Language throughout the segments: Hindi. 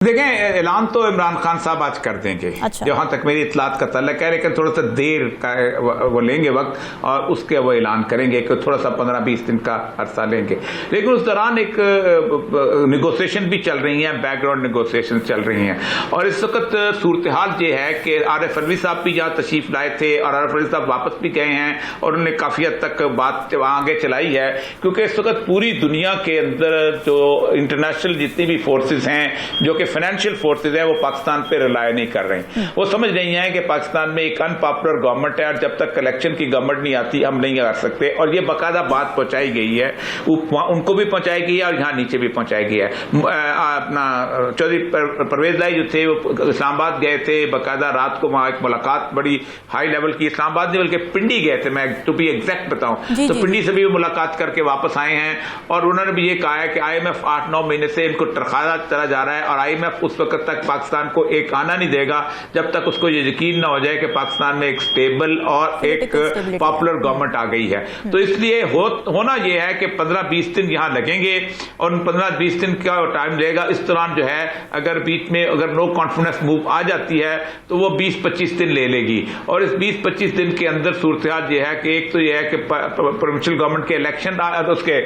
देखें, ऐलान तो इमरान खान साहब आज कर देंगे। अच्छा। जहां तक मेरी इतलात का ताल्लुक है, लेकिन थोड़ा सा देर का वो लेंगे वक्त और उसके वो ऐलान करेंगे कि थोड़ा सा 15-20 दिन का अरसा लेंगे। लेकिन उस दौरान एक निगोसिएशन भी चल रही है, बैकग्राउंड निगोसिएशन चल रही हैं। और इस वक्त सूरत हाल ये है कि आरिफ अलवी साहब भी यहाँ तशरीफ लाए थे और आरिफ अलवी साहब वापस भी गए हैं और उन्होंने काफी हद तक बात आगे चलाई है, क्योंकि इस वक्त पूरी दुनिया के अंदर जो इंटरनेशनल जितनी भी फोर्सेज हैं जो कि फाइनेंशियल फोर्सेज है, वो पाकिस्तान पे रिलाय नहीं कर रही। वो समझ रही हैं कि पाकिस्तान में एक अनपॉपुलर गवर्नमेंट है और जब तक इलेक्शन की गवर्नमेंट नहीं आती हम नहीं कर सकते। और ये बाकायदा बात पहुंचाई गई है, उनको भी पहुंचाई गई है और यहाँ नीचे भी पहुंचाई गई है। अपना चौधरी परवेज लाई जो थे वो इस्लामाबाद गए थे, बाकायदा रात को वहां एक मुलाकात बड़ी हाई लेवल की, इस्लामाबाद नहीं बल्कि पिंडी गए थे, मैं टू बी एग्जैक्ट बताऊं तो पिंडी से भी मुलाकात करके वापस आए हैं। और उन्होंने भी ये कहा है कि IMF 8-9 महीने से इनको टरखाया चला जा रहा है और IMF उस वक्त तक पाकिस्तान को एक आना नहीं देगा जब तक उसको ये यकीन ना हो जाए कि पाकिस्तान में एक स्टेबल और एक पॉपुलर गवर्नमेंट आ गई है। तो इसलिए होना यह है कि 15-20 दिन यहां लगेंगे और 15-20 दिन का टाइम लगेगा। इस दौरान जो है अगर बीच में अगर नो कॉन्फिडेंस मूव आ जाती है तो वो 20-25 दिन ले लेगी। और इस 20-25 दिन के अंदर सूरत हाल यह है कि एक तो यह है कि प्रोविंशियल गवर्नमेंट के इलेक्शन उसके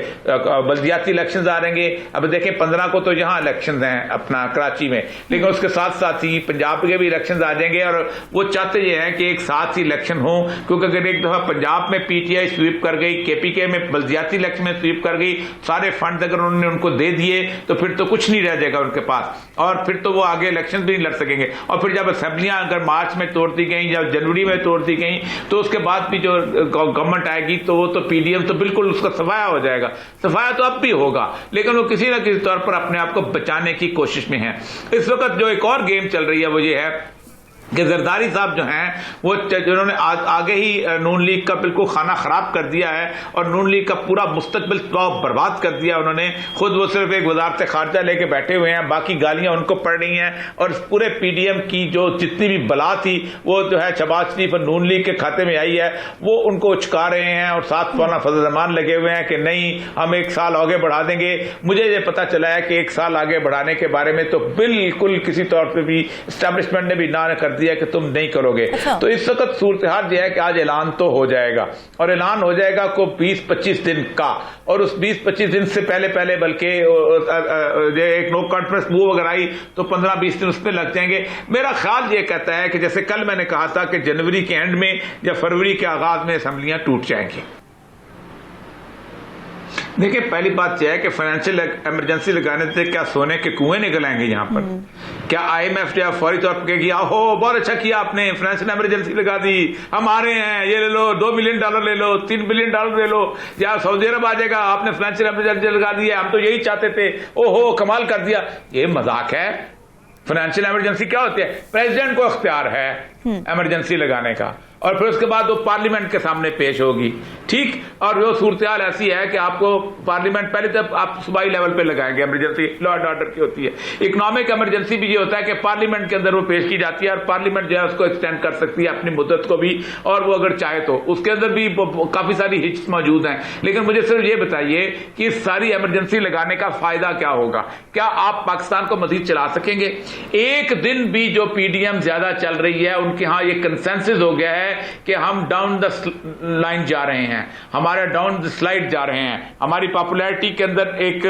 बल्दियाती इलेक्शन आ रहेंगे। अब देखें 15 को तो यहाँ इलेक्शन हैं अपना कराची में, लेकिन उसके साथ साथ ही पंजाब के भी इलेक्शन आ जाएंगे और वो चाहते ये हैं कि एक साथ ही इलेक्शन हो, क्योंकि अगर एक दफा पंजाब में PTI स्वीप कर गई, KPK में बल्दियाती इलेक्शन में स्वीप कर गई, सारे फंड अगर उन्होंने उनको दे दिए तो फिर तो कुछ नहीं रह जाएगा उनके पास और फिर तो वो आगे इलेक्शन भी नहीं लड़ सकेंगे। और फिर जब असेंबलियां अगर मार्च में तोड़ दी गई या जनवरी में तोड़ दी गई तो उसके बाद भी जो गवर्नमेंट आएगी तो वो तो PDM तो बिल्कुल उसका सफाया हो जाएगा। सफाया तो अब भी होगा, लेकिन वो किसी न किसी तौर पर अपने आप को बचाने की कोशिश में है। इस वक्त जो एक और गेम चल रही है वो ये है कि जरदारी साहब जो हैं वो जिन्होंने आगे ही नून लीग का बिल्कुल खाना खराब कर दिया है और नून लीग का पूरा मुस्तकबिल बर्बाद कर दिया उन्होंने खुद। वो सिर्फ एक वजारत खारजा लेके बैठे हुए हैं, बाकी गालियां उनको पड़ रही हैं और पूरे PDM की जो जितनी भी बला थी वो जो है शहबाज शरीफ और नून लीग के खाते में आई है, वो उनको उचका रहे हैं और साथ मौलाना फजल रहमान लगे हुए हैं कि नहीं हम 1 साल आगे बढ़ा देंगे। मुझे ये पता चला है कि 1 साल आगे बढ़ाने के बारे में तो बिल्कुल किसी तौर पर भी एस्टैब्लिशमेंट ने भी ना कर दिया कि तुम नहीं करोगे। अच्छा। तो इस वक्त सूरत हाल यह है कि आज ऐलान तो हो जाएगा और ऐलान हो जाएगा को 20-25 दिन का, और उस 20-25 दिन से पहले बल्कि एक नो कॉन्फ्रेंस मूव अगर आई तो 15-20 दिन उसमें लग जाएंगे। मेरा ख्याल ये कहता है कि जैसे कल मैंने कहा था कि जनवरी के एंड में या फरवरी के आगाज में असेंबलियां टूट जाएंगी। देखिए, पहली बात यह है कि फाइनेंशियल इमरजेंसी लगाने से क्या सोने के कुएं निकल आएंगे यहाँ पर? क्या IMF जो है फौरी तौर पर कहेगी आहो बहुत अच्छा किया आपने, फाइनेंशियल इमरजेंसी लगा दी, हम आ रहे हैं, ये ले लो, $2 बिलियन ले लो, $3 बिलियन ले लो, या सऊदी अरब आ जाएगा आपने फाइनेंशियल इमरजेंसी लगा दी है, हम तो यही चाहते थे, ओहो कमाल कर दिया। ये मजाक है। फाइनेंशियल इमरजेंसी क्या होती है? प्रेसिडेंट को इख्तियार है इमरजेंसी लगाने का और फिर उसके बाद वो पार्लियामेंट के सामने पेश होगी, ठीक। और वो सूरत हाल ऐसी है कि आपको पार्लियामेंट पहले तब आप सूबाई लेवल पे लगाएंगे इमरजेंसी, लॉ एंड ऑर्डर की होती है। इकोनॉमिक इमरजेंसी भी ये होता है कि पार्लियामेंट के अंदर वो पेश की जाती है और पार्लियामेंट जो है उसको एक्सटेंड कर सकती है अपनी मुद्दत को भी, और वो अगर चाहे तो उसके अंदर भी काफी सारी हिट्स मौजूद हैं। लेकिन मुझे सिर्फ ये बताइए कि इस सारी इमरजेंसी लगाने का फायदा क्या होगा? क्या आप पाकिस्तान को मजीद चला सकेंगे? एक दिन भी जो PDM ज्यादा चल रही है उनके यहां ये कंसेंसस हो गया है कि हम डाउन द लाइन जा रहे हैं, हमारे डाउन द स्लाइड जा रहे हैं, हमारी पॉपुलैरिटी के अंदर एक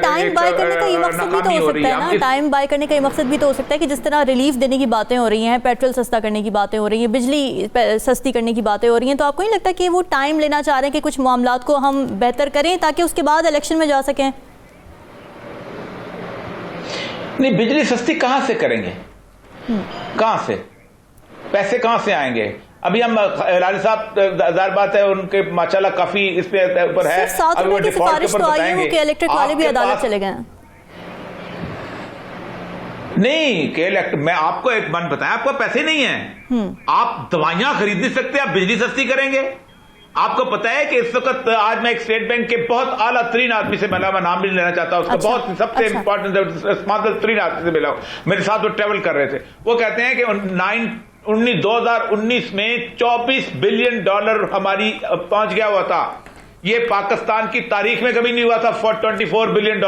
टाइम बाय करने का ये मकसद भी तो हो सकता है ना, टाइम बाय करने का ये मकसद भी तो हो सकता है कि जिस तरह रिलीफ देने की बातें हो रही हैं, पेट्रोल सस्ता करने की बातें हो रही हैं, बिजली सस्ती करने की बातें हो रही हैं, तो आपको नहीं लगता कि वो टाइम लेना चाह रहे हैं कि कुछ मामलात को हम बेहतर करें ताकि उसके बाद इलेक्शन में जा सकें? नहीं, बिजली सस्ती कहां से करेंगे? कहां से पैसे कहां से आएंगे? अभी हम लाली साहब ज़ाहिर बात है उनके माशाल्लाह काफी इस पे ऊपर है, अभी वो डिफॉल्ट के ऊपर बताएंगे कि इलेक्ट्रिक वाले भी अदालत चले गए। नहीं कि मैं आपको एक बात बताया, आपको पैसे नहीं है, आप दवाइयां खरीद नहीं सकते, आप बिजली सस्ती करेंगे। आपको पता है कि इस वक्त आज मैं एक स्टेट बैंक के बहुत आला तरीन आदमी से मिला, मैं नाम भी नहीं लेना चाहता उसका, अच्छा, बहुत सबसे इंपॉर्टेंट रिस्पॉन्सिबल तरीन आदमी से मिला, मेरे साथ वो ट्रेवल कर रहे थे। वो कहते हैं कि 2019 में $24 बिलियन हमारी पहुंच गया हुआ था। ये पाकिस्तान की तारीख में कभी नहीं हुआ था। $24 बिलियन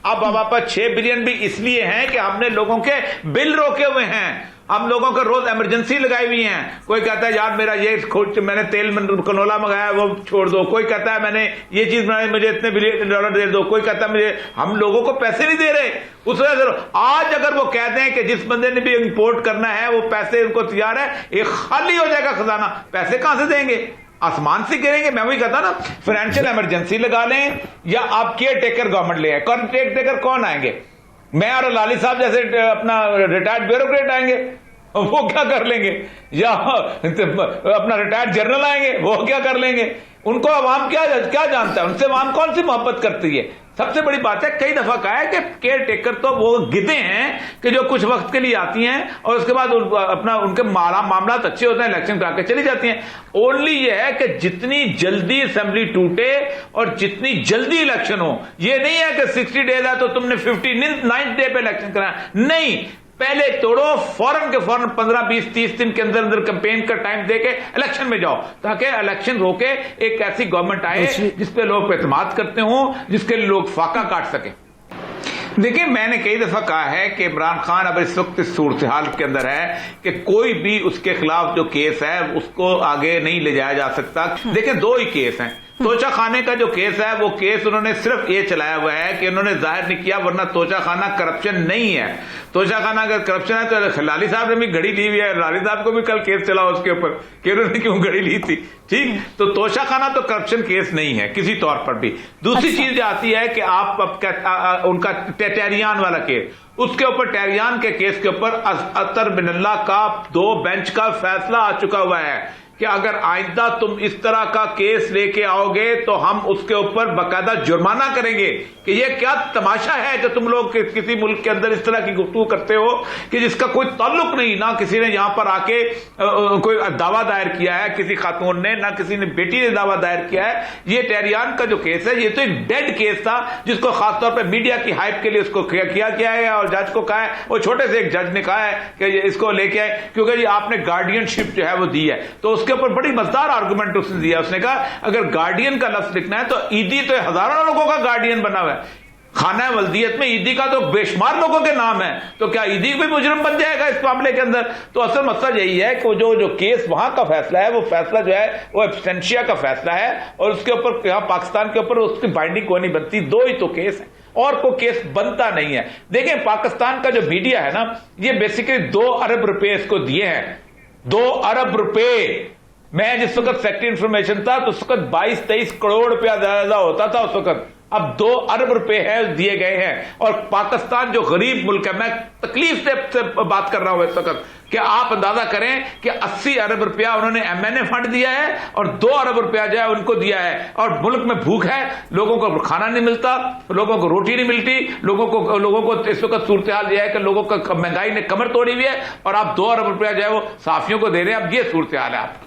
अब हमारे पास 6 बिलियन भी इसलिए हैं कि हमने लोगों के बिल रोके हुए हैं, हम लोगों को रोज इमरजेंसी लगाई हुई है। कोई कहता है यार मेरा ये मैंने तेल कनोला मंगाया वो छोड़ दो, कोई कहता है मैंने ये चीज बनाई मुझे इतने बिलियन डॉलर दे दो, कोई कहता है मुझे, हम लोगों को पैसे नहीं दे रहे। उस वजह से आज अगर वो कहते हैं कि जिस बंदे ने भी इंपोर्ट करना है वो पैसे उनको तैयार है, ये खाली हो जाएगा खजाना, पैसे कहां से देंगे? आसमान से गिरेंगे। मैं वही कहता ना, फाइनेंशियल इमरजेंसी लगा लें या आप केयर टेकर गवर्नमेंट ले आए। केयर टेकर कौन आएंगे? मैं और लाली साहब जैसे अपना रिटायर्ड ब्यूरोक्रेट आएंगे, वो क्या कर लेंगे? या अपना रिटायर्ड जनरल आएंगे, वो क्या कर लेंगे? उनको अवाम क्या जानता है? उनसे अवाम कौन सी मोहब्बत करती है? सबसे बड़ी बात है, कई दफा कहा है कि केयर टेकर तो वो गिद्धे हैं कि जो कुछ वक्त के लिए आती हैं और उसके बाद अपना उनके मामला अच्छे होते हैं, इलेक्शन करा के चली जाती हैं। ओनली ये है कि जितनी जल्दी असेंबली टूटे और जितनी जल्दी इलेक्शन हो, ये नहीं है कि 60 डेज है तो तुमने 59 डे पे इलेक्शन कराया, नहीं, पहले तोड़ो, फौरन के फौरन 15, 20, 30 दिन के अंदर अंदर कैंपेन का टाइम देके इलेक्शन में जाओ, ताकि इलेक्शन रोके एक ऐसी गवर्नमेंट आए जिसपे लोग एतमाद करते हों, जिसके लोग फाका काट सके। देखिए, मैंने कई दफा कहा है कि इमरान खान अब इस वक्त इस सूरत हाल के अंदर है कि कोई भी उसके खिलाफ जो केस है उसको आगे नहीं ले जाया जा सकता। देखिए, 2 ही केस हैं। तोशा खाने का जो केस है वो केस उन्होंने सिर्फ ये चलाया हुआ है कि उन्होंने जाहिर नहीं किया, वरना तोशा खाना करप्शन नहीं है। तोशा खाना अगर करप्शन है तो लाली साहब ने भी घड़ी ली हुई है, लाली साहब को भी कल केस चला उसके ऊपर कि उन्होंने क्यों घड़ी ली थी। ठीक, तो तोशा खाना तो करप्शन केस नहीं है किसी तौर पर भी। दूसरी चीज आती है कि आप उनका टेरियान वाला केस, उसके ऊपर टेरियान के केस के ऊपर अतर बिनल्ला का 2 बेंच का फैसला आ चुका हुआ है कि अगर आइंदा तुम इस तरह का केस लेके आओगे तो हम उसके ऊपर बाकायदा जुर्माना करेंगे कि ये क्या तमाशा है जो तुम लोग किसी मुल्क के अंदर इस तरह की गुफ्तगू करते हो कि जिसका कोई ताल्लुक नहीं, ना किसी ने यहां पर आके कोई दावा दायर किया है किसी खातून ने, ना किसी ने बेटी ने दावा दायर किया है। ये टेरियान का जो केस है ये तो एक डेड केस था जिसको खासतौर पर मीडिया की हाइप के लिए उसको किया गया है और जज को कहा है, वो छोटे से एक जज ने कहा है कि इसको लेके आए क्योंकि आपने गार्डियनशिप जो है वो दी है। तो उसके ऊपर बड़ी मजेदार आर्गुमेंट उसने दिया, उसने कहा अगर गार्डियन का लफ्ज लिखना है तो ईदी तो हजारों लोगों का गार्डियन बना हुआ है, खाना वल्दियत में ईदी का तो बेशुमार लोगों के नाम है, तो क्या ईदी भी मुजरिम बन जाएगा इस मामले के अंदर? तो असल मसला यही है कि जो केस वहां का फैसला है वो फैसला जो है वो एब्सटेंशिया का फैसला है और उसके ऊपर यहां पाकिस्तान के ऊपर उसकी बाइंडिंग कोई नहीं बनती। 2 ही तो केस है और कोई केस बनता नहीं है। देखें, पाकिस्तान का जो मीडिया है ना, ये बेसिकली 2 अरब रुपए इसको दिए हैं, 2 अरब रुपए। मैं जिस वक्त सेक्रेटरी इंफॉर्मेशन था तो उस वक्त 22-23 करोड़ रुपया ज्यादा होता था उस वक्त, अब 2 अरब रुपए है दिए गए हैं। और पाकिस्तान जो गरीब मुल्क है, मैं तकलीफ से बात कर रहा हूं इस वक्त कि आप अंदाजा करें कि 80 अरब रुपया उन्होंने MNA फंड दिया है और 2 अरब रुपया जो है उनको दिया है। और मुल्क में भूख है, लोगों को खाना नहीं मिलता, लोगों को रोटी नहीं मिलती, लोगों को इस वक्त सूरत हाल यह है कि लोगों का महंगाई ने कमर तोड़ी हुई है और आप 2 अरब रुपया जो है वो साफियों को दे रहे हैं। अब ये सूरत हाल है आप